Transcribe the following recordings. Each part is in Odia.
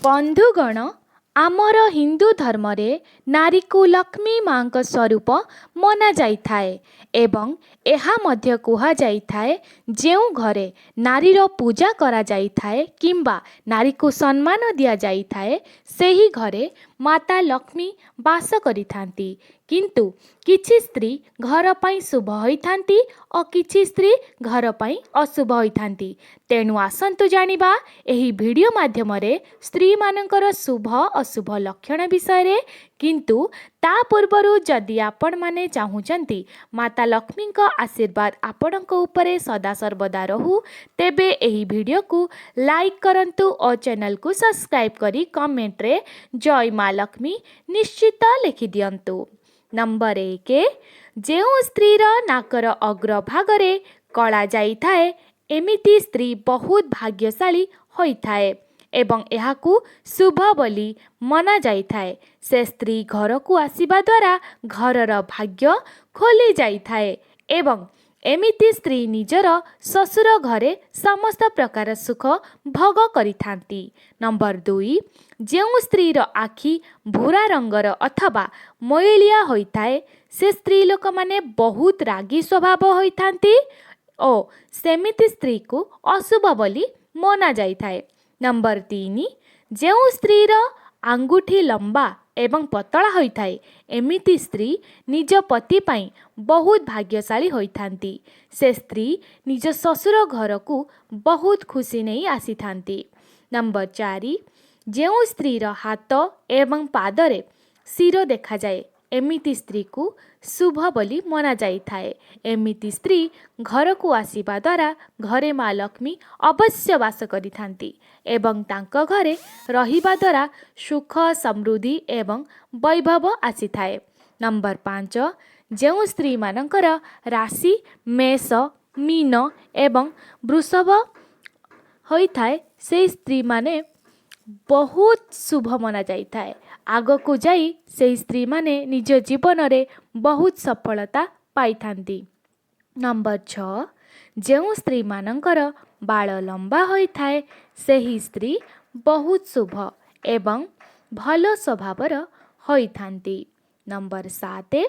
बंधुगण आमर हिंदू धर्म रे नारी को लक्ष्मी माँ का स्वरूप मना जाइथाए एवं एहा मध्य कुहा जाइथाए जेउ घरे नारीर पूजा करा जाइथाए किंबा नारी को सम्मान दिया जाइथाए सेही घरे माता लक्ष्मी वास करिथांती किंतु किछि स्त्री घर पाई शुभ होइथांती और किछि स्त्री घर पाई अशुभ होइथांती। तेणु आसंतु जानिबा एही वीडियो माध्यम रे स्त्री मानकर शुभ अशुभ लक्षण विषय रे। किंतु ता पूर्वरु जदि आपण माने चाहुचंती माता लक्ष्मी का आशीर्वाद आपणक उपरे सदा सर्वदा रहू तेबे एही वीडियो को लाइक करंतु और चैनल को सब्सक्राइब करी कमेंट रे जय माँ लक्ष्मी निश्चित लिखि दियंतु। नंबर 1 जेउ स्त्रीर नाकर अग्रभागरे कला जाइथाए एमिति स्त्री बहुत भाग्यशाली होइथाए एवं एहाकू शुभ बोली मना जाइथाए। से स्त्री घर को आसीबा द्वारा घरर भाग्य खोली जाइथाए एवं एमिति स्त्री निजर ससुर घरे समस्त प्रकार सुख भोग करिथांती। नंबर 2 जेउ स्त्रीर आखि भूरा रंगर अथवा मयलिया होइथाए से स्त्री लोक माने बहुत रागी स्वभाव होइथांती और सेमिति स्त्री को अशुभ बोली मना जाइथाए। नंबर 3 जेउ स्त्रीर आंगुठी लंबा एवं पतला होइथाए एमिति स्त्री निज पति पाई बहुत भाग्यशाली होइथांती। से स्त्री निज ससुर घर को बहुत खुशी नहीं आसीथांती। नंबर 4 जेउ स्त्रीर हाथ एवं पादरे शिर देखा जाए एमिति स्त्री को शुभ बोली मना जाइथाए। एमिति स्त्री घर को आसीबा द्वारा घरे माँ लक्ष्मी अवश्य वास करिथांती एवं तांको घरे रहिबा द्वारा सुख समृद्धि एवं वैभव आसीथाए। नंबर 5 जेउ स्त्री मानकर राशि मेष मीन एवं वृषभ होइथाए से स्त्री माने बहुत शुभ मना जाइथाए। आग को जाई से स्त्री माने निज जीवन रे बहुत सफलता पाइथांती। नंबर 6 जेउ स्त्री मानकर बाल लंबा होइथाए सेही स्त्री बहुत शुभ एवं भल स्वभावर होइथांती। नंबर 7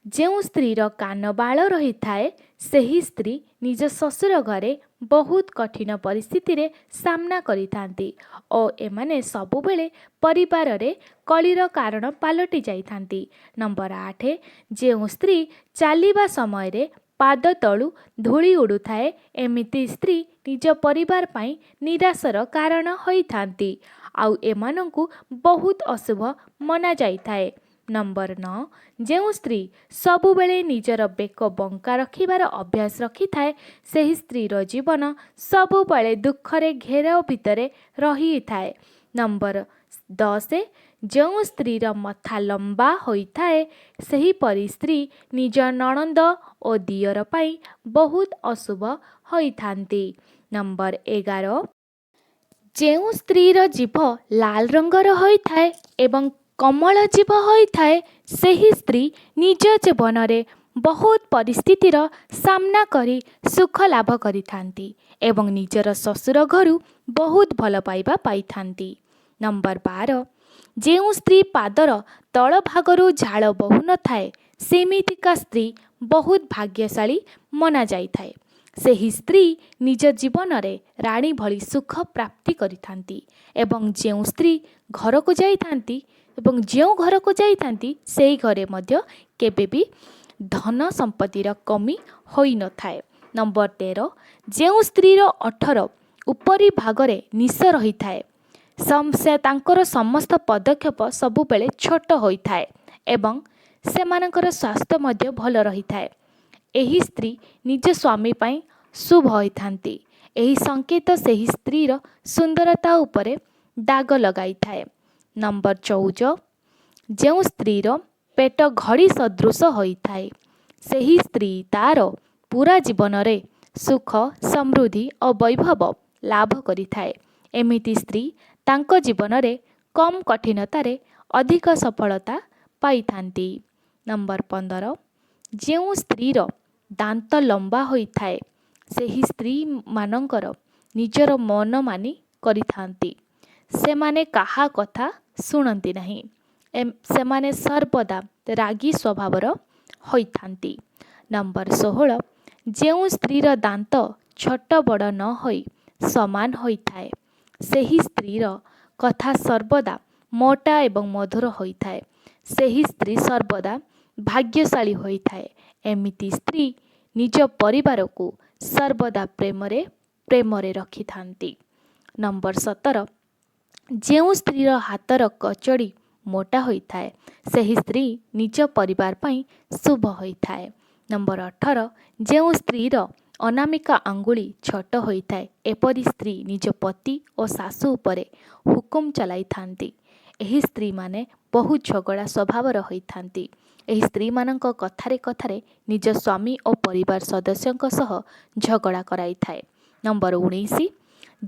जेउ स्त्रीर कान बाल रही थाए सेही स्त्री निज ससुर घरे बहुत कठिन परिस्थिति रे सामना करिथांती और एमाने सबुबेले परिवार रे कलिर कारण पालटी जाइथांती। नंबर 8 जेउ स्त्री चालिबा समय रे पाद तळु धूली उडुथाए एमिति स्त्री निज परिवार पाई निराशर कारण होइथांती आउ एमानंकु बहुत अशुभ मना जाइथाए। नंबर 9 जेउ स्त्री सबुबेले निजर बेक बंका रखिबार अभ्यास रखी थाए सेही स्त्रीर जीवन सबुबेले दुखरे घेराव भितरे रही थाए। नंबर 10 जेउ स्त्रीर मथा लंबा होइथाए सेही परि स्त्री निज नणंद और दियर पाई बहुत अशुभ होइथांती। नंबर 11 जेउ स्त्रीर जीभ लाल रंगर होइथाए एवं कमल जीव होइथाए सेही स्त्री निज जीवन रे बहुत परिस्थितिर सामना करी सुख लाभ करिथांती एवं निजर ससुर घरु बहुत भल पाइबा पाइथांती। नंबर 12 जेउ स्त्री पादर तल भागरु झाड़ बहु न थाए सेमितिका स्त्री बहुत भाग्यशाली मना जाइथाए। सेही स्त्री निज जीवन रे रानी भली सुख प्राप्ति करिथांती एवं जेउ स्त्री घर को जाइथांती एवं जो घर को जाइथांती सेही घरे मध्य केबे भी धन संपत्तिर कमी होई न थाए। नंबर 13 जेउ स्त्रीर 18 उपरी भागरे निश रही थाए से तांकर समस्त पदक्षेप सबुबेले छोट होइथाए एवं सेमानकर स्वास्थ्य मध्य भल रही थाए। एही स्त्री निज स्वामी पाई शुभ होइथांती। एही संकेत सेही स्त्रीर सुंदरता उपरे दाग लगाई थाए। नंबर 14 जेउ स्त्रीर पेट घड़ी सदृश होइथाए सेही स्त्री तार पूरा जीवन रे सुख समृद्धि और वैभव लाभ करिथाए। एमिति स्त्री तांको जीवन रे कम कठिनता रे अधिक सफलता पाइथांती। नंबर 15 जेउ स्त्रीर दांत लंबा होइथाए सेही स्त्री मानकर निजर मन मानी କରିଥାନ୍ତି। ସେମାନେ କାହା କଥା ଶୁଣନ୍ତି ନାହିଁ। ସେମାନେ ସର୍ବଦା ରାଗୀ ସ୍ୱଭାବର ହୋଇଥାନ୍ତି। ନମ୍ବର 16 ଯେଉଁ ସ୍ତ୍ରୀର ଦାନ୍ତ ଛୋଟ ବଡ଼ ନ ହୋଇ ସମାନ ହୋଇଥାଏ ସେହି ସ୍ତ୍ରୀର କଥା ସର୍ବଦା ମୋଟା ଏବଂ ମଧୁର ହୋଇଥାଏ। ସେହି ସ୍ତ୍ରୀ ସର୍ବଦା ଭାଗ୍ୟଶାଳୀ ହୋଇଥାଏ। ଏମିତି ସ୍ତ୍ରୀ ନିଜ ପରିବାରକୁ ସର୍ବଦା ପ୍ରେମରେ ରଖିଥାନ୍ତି। ନମ୍ବର 17 ଯେଉଁ ସ୍ତ୍ରୀର ହାତର କଚଡ଼ି ମୋଟା ହୋଇଥାଏ ସେହି ସ୍ତ୍ରୀ ନିଜ ପରିବାର ପାଇଁ ଶୁଭ ହୋଇଥାଏ। ନମ୍ବର 18 ଯେଉଁ ସ୍ତ୍ରୀର ଅନାମିକା ଆଙ୍ଗୁଳି ଛୋଟ ହୋଇଥାଏ ଏପରି ସ୍ତ୍ରୀ ନିଜ ପତି ଓ ଶାଶୁ ଉପରେ ହୁକୁମ ଚଲାଇଥାନ୍ତି। ଏହି ସ୍ତ୍ରୀମାନେ ବହୁ ଝଗଡ଼ା ସ୍ୱଭାବର ହୋଇଥାନ୍ତି। ଏହି ସ୍ତ୍ରୀମାନଙ୍କ କଥାରେ କଥାରେ ନିଜ ସ୍ୱାମୀ ଓ ପରିବାର ସଦସ୍ୟଙ୍କ ସହ ଝଗଡ଼ା କରାଇଥାଏ। ନମ୍ବର 19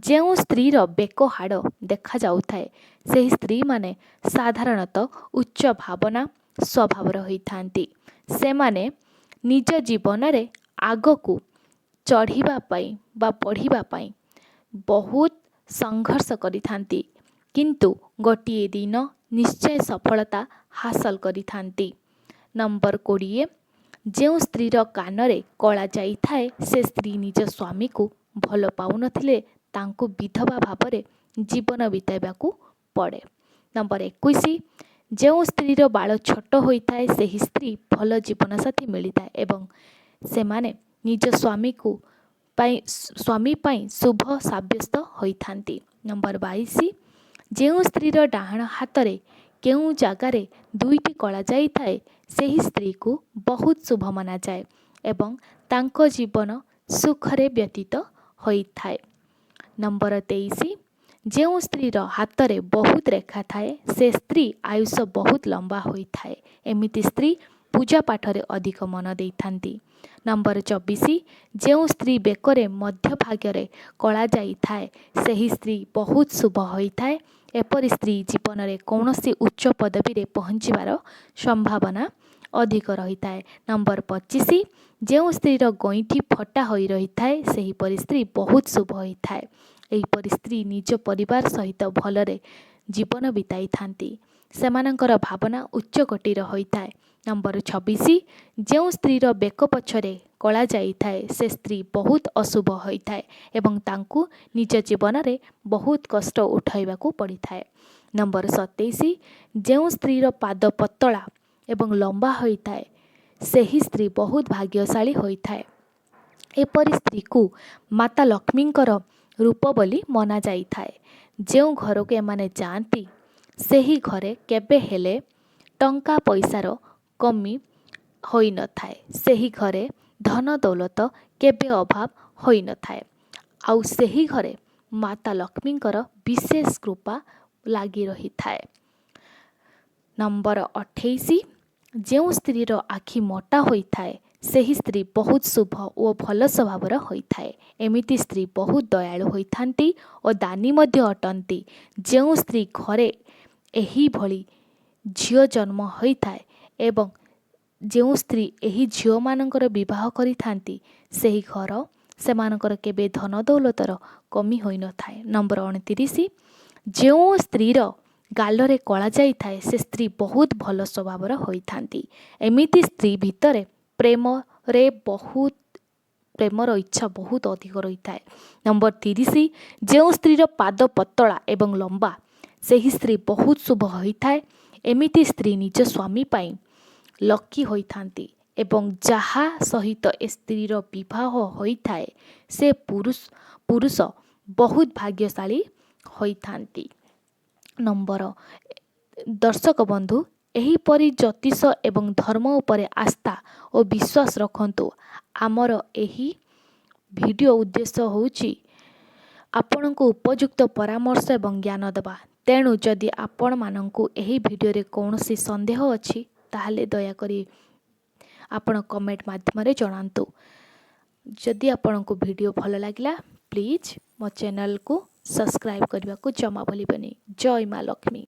ଯେଉଁ ସ୍ତ୍ରୀର ବେକ ହାଡ଼ ଦେଖାଯାଉଥାଏ ସେହି ସ୍ତ୍ରୀମାନେ ସାଧାରଣତଃ ଉଚ୍ଚ ଭାବନା ସ୍ୱଭାବର ହୋଇଥାନ୍ତି। ସେମାନେ ନିଜ ଜୀବନରେ ଆଗକୁ ଚଢ଼ିବା ପାଇଁ ବା ବଢ଼ିବା ପାଇଁ ବହୁତ ସଂଘର୍ଷ କରିଥାନ୍ତି କିନ୍ତୁ ଗୋଟିଏ ଦିନ ନିଶ୍ଚୟ ସଫଳତା ହାସଲ କରିଥାନ୍ତି। ନମ୍ବର 20 ଯେଉଁ ସ୍ତ୍ରୀର କାନରେ କଳା ଯାଇଥାଏ ସେ ସ୍ତ୍ରୀ ନିଜ ସ୍ୱାମୀକୁ ଭଲ ପାଉନଥିଲେ ତାଙ୍କୁ ବିଧବା ଭାବରେ ଜୀବନ ବିତାଇବାକୁ ପଡ଼େ। ନମ୍ବର 21 ଯେଉଁ ସ୍ତ୍ରୀର ବାଳ ଛୋଟ ହୋଇଥାଏ ସେହି ସ୍ତ୍ରୀ ଭଲ ଜୀବନସାଥୀ ମିଳିଥାଏ ଏବଂ ସେମାନେ ନିଜ ସ୍ୱାମୀ ପାଇଁ ଶୁଭ ସାବ୍ୟସ୍ତ ହୋଇଥାନ୍ତି। ନମ୍ବର 22 ଯେଉଁ ସ୍ତ୍ରୀର ଡାହାଣ ହାତରେ କେଉଁ ଜାଗାରେ ଦୁଇଟି କଳା ଯାଇଥାଏ ସେହି ସ୍ତ୍ରୀକୁ ବହୁତ ଶୁଭ ମନାଯାଏ ଏବଂ ତାଙ୍କ ଜୀବନ ସୁଖରେ ବ୍ୟତୀତ ହୋଇଥାଏ। ନମ୍ବର 23 ଯେଉଁ ସ୍ତ୍ରୀର ହାତରେ ବହୁତ ରେଖା ଥାଏ ସେ ସ୍ତ୍ରୀ ଆୟୁଷ ବହୁତ ଲମ୍ବା ହୋଇଥାଏ। ଏମିତି ସ୍ତ୍ରୀ ପୂଜା ପାଠରେ ଅଧିକ ମନ ଦେଇଥାନ୍ତି। ନମ୍ବର 24 ଯେଉଁ ସ୍ତ୍ରୀ ବେକରେ ମଧ୍ୟଭାଗରେ କଳା ଯାଇଥାଏ ସେହି ସ୍ତ୍ରୀ ବହୁତ ଶୁଭ ହୋଇଥାଏ। ଏପରି ସ୍ତ୍ରୀ ଜୀବନରେ କୌଣସି ଉଚ୍ଚ ପଦବୀରେ ପହଞ୍ଚିବାର ସମ୍ଭାବନା ଅଧିକ ରହିଥାଏ। ନମ୍ବର 25 ଯେଉଁ ସ୍ତ୍ରୀର ଗଇଁଠି ଫଟା ହୋଇ ରହିଥାଏ ସେହିପରି ସ୍ତ୍ରୀ ବହୁତ ଶୁଭ ହୋଇଥାଏ। ଏହିପରି ସ୍ତ୍ରୀ ନିଜ ପରିବାର ସହିତ ଭଲରେ ଜୀବନ ବିତାଇଥାନ୍ତି। ସେମାନଙ୍କର ଭାବନା ଉଚ୍ଚ କୋଟିର ହୋଇଥାଏ। ନମ୍ବର 26 ଯେଉଁ ସ୍ତ୍ରୀର ବେକ ପଛରେ କଳା ଯାଇଥାଏ ସେ ସ୍ତ୍ରୀ ବହୁତ ଅଶୁଭ ହୋଇଥାଏ ଏବଂ ତାଙ୍କୁ ନିଜ ଜୀବନରେ ବହୁତ କଷ୍ଟ ଉଠାଇବାକୁ ପଡ଼ିଥାଏ। ନମ୍ବର 27 ଯେଉଁ ସ୍ତ୍ରୀର ପାଦ ପତଳା ଏବଂ ଲମ୍ବା ହୋଇଥାଏ ସେହି ସ୍ତ୍ରୀ ବହୁତ ଭାଗ୍ୟଶାଳୀ ହୋଇଥାଏ। ଏପରି ସ୍ତ୍ରୀକୁ ମାତା ଲକ୍ଷ୍ମୀଙ୍କର ରୂପ ବୋଲି ମନାଯାଇଥାଏ। ଯେଉଁ ଘରକୁ ଏମାନେ ଯାଆନ୍ତି ସେହି ଘରେ କେବେ ହେଲେ ଟଙ୍କା ପଇସାର କମି ହୋଇନଥାଏ। ସେହି ଘରେ ଧନ ଦୌଲତ କେବେ ଅଭାବ ହୋଇନଥାଏ ଆଉ ସେହି ଘରେ ମାତା ଲକ୍ଷ୍ମୀଙ୍କର ବିଶେଷ କୃପା ଲାଗି ରହିଥାଏ। ନମ୍ବର 28 ଯେଉଁ ସ୍ତ୍ରୀର ଆଖି ମୋଟା ହୋଇଥାଏ ସେହି ସ୍ତ୍ରୀ ବହୁତ ଶୁଭ ଓ ଭଲ ସ୍ୱଭାବର ହୋଇଥାଏ। ଏମିତି ସ୍ତ୍ରୀ ବହୁତ ଦୟାଳୁ ହୋଇଥାନ୍ତି ଓ ଦାନୀ ମଧ୍ୟ ଅଟନ୍ତି। ଯେଉଁ ସ୍ତ୍ରୀ ଘରେ ଏହିଭଳି ଝିଅ ଜନ୍ମ ହୋଇଥାଏ ଏବଂ ଯେଉଁ ସ୍ତ୍ରୀ ଏହି ଝିଅମାନଙ୍କର ବିବାହ କରିଥାନ୍ତି ସେହି ଘର ସେମାନଙ୍କର କେବେ ଧନ ଦୌଲତର କମି ହୋଇନଥାଏ। ନମ୍ବର 29 ଯେଉଁ ସ୍ତ୍ରୀର ଗାଲରେ କଳା ଯାଇଥାଏ ସେ ସ୍ତ୍ରୀ ବହୁତ ଭଲ ସ୍ୱଭାବର ହୋଇଥାନ୍ତି। ଏମିତି ସ୍ତ୍ରୀ ଭିତରେ ପ୍ରେମର ଇଚ୍ଛା ବହୁତ ଅଧିକ ରହିଥାଏ। ନମ୍ବର 30 ଯେଉଁ ସ୍ତ୍ରୀର ପାଦ ପତଳା ଏବଂ ଲମ୍ବା ସେହି ସ୍ତ୍ରୀ ବହୁତ ଶୁଭ ହୋଇଥାଏ। ଏମିତି ସ୍ତ୍ରୀ ନିଜ ସ୍ୱାମୀ ପାଇଁ ଲକି ହୋଇଥାନ୍ତି ଏବଂ ଯାହା ସହିତ ଏ ସ୍ତ୍ରୀର ବିବାହ ହୋଇଥାଏ ସେ ପୁରୁଷ ବହୁତ ଭାଗ୍ୟଶାଳୀ ହୋଇଥାନ୍ତି। ଦର୍ଶକ ବନ୍ଧୁ ଏହିପରି ଜ୍ୟୋତିଷ ଏବଂ ଧର୍ମ ଉପରେ ଆସ୍ଥା ଓ ବିଶ୍ୱାସ ରଖନ୍ତୁ। ଆମର ଏହି ଭିଡ଼ିଓ ଉଦ୍ଦେଶ୍ୟ ହେଉଛି ଆପଣଙ୍କୁ ଉପଯୁକ୍ତ ପରାମର୍ଶ ଏବଂ ଜ୍ଞାନ ଦେବା। ତେଣୁ ଯଦି ଆପଣମାନଙ୍କୁ ଏହି ଭିଡ଼ିଓରେ କୌଣସି ସନ୍ଦେହ ଅଛି ତାହେଲେ ଦୟାକରି ଆପଣ କମେଣ୍ଟ ମାଧ୍ୟମରେ ଜଣାନ୍ତୁ। ଯଦି ଆପଣଙ୍କୁ ଭିଡ଼ିଓ ଭଲ ଲାଗିଲା ପ୍ଲିଜ୍ ମୋ ଚ୍ୟାନେଲକୁ ସବସ୍କ୍ରାଇବ୍ କରିବାକୁ ଜମା ଭୁଲିବେନି। ଜୟ ମା ଲକ୍ଷ୍ମୀ।